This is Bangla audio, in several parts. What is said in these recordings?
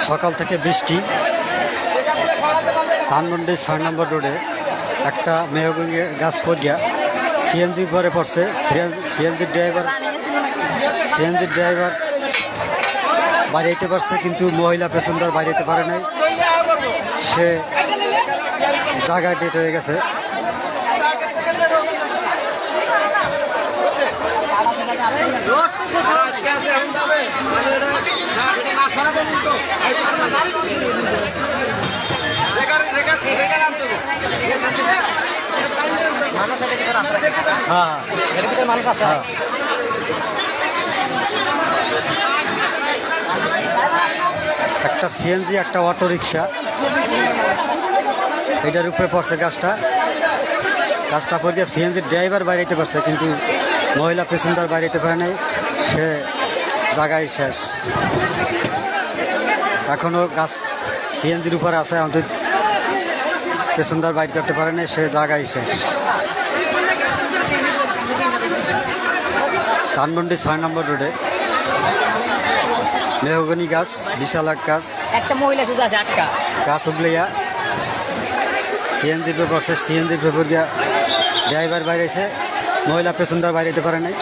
সকাল থেকে বৃষ্টি। ধানমন্ডি 6 নম্বর রোডে একটা মেহগনি গাছ পড়িয়া সিএনজি পরে পড়ছে। সিএনজির ড্রাইভার বাড়িতে পারছে, কিন্তু মহিলা প্যাসেঞ্জার বাড়িতে পারে নাই, সে জায়গায় ডেট হয়ে গেছে। মানুষ আছে। একটা সিএনজি একটা অটো রিক্সা, এটার উপরে পড়ছে গাছটা পড়ে সিএনজির ড্রাইভার বাইরেতে পারছে, কিন্তু মহিলা প্যাসেঞ্জার বাইরেতে পারে নাই, সে জায়গায় শেষ। এখনও গাছ সিএনজির উপরে আছে, আমাদের প্যাসেঞ্জার বাইর করতে পারে নাই, সে জায়গায় শেষ। ধানমন্ডি 6 নম্বর রোডে মেহগনি গাছ, বিশাল এক গাছ, একটা মহিলা শুধু আছে আটকা গাছ উগলিয়া সিএনজির পেপার আছে। সিএনজির পেপার গিয়া ড্রাইভার বাইরেছে, মহিলা প্যাসেঞ্জার বাইরেতে পারে নাই।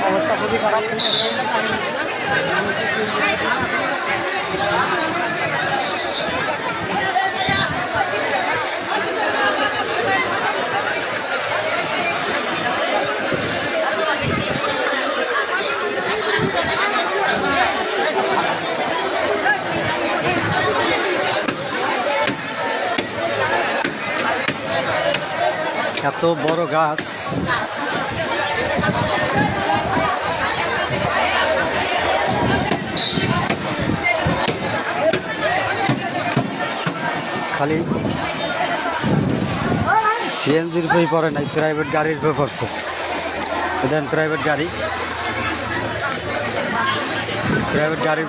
অবস্থা খুবই খারাপ। এত বড় গাছ, খালি সিএনজির উপরেই পড়ে নাই, প্রাইভেট গাড়ির উপরে পড়ছে। দেন প্রাইভেট গাড়ির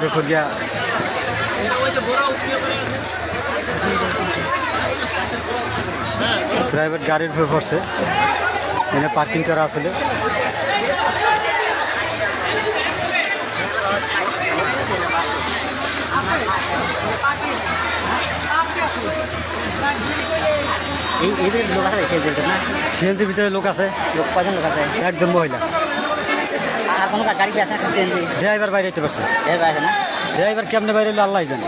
উপর গিয়া প্রাইভেট গাড়ির উপরে পড়ছে। এখানে পার্কিং করা আসলে এদের লোক আছে না, সিএনজির ভিতরে লোক আছে, কয়জন লোক আছে? একজন মহিলা। আর কোনো গাড়ি আছে? ড্রাইভার বাইরে যেতে পারছে, আছে না? ড্রাইভার কেমনে বাইরে হলো আল্লাহ জানে।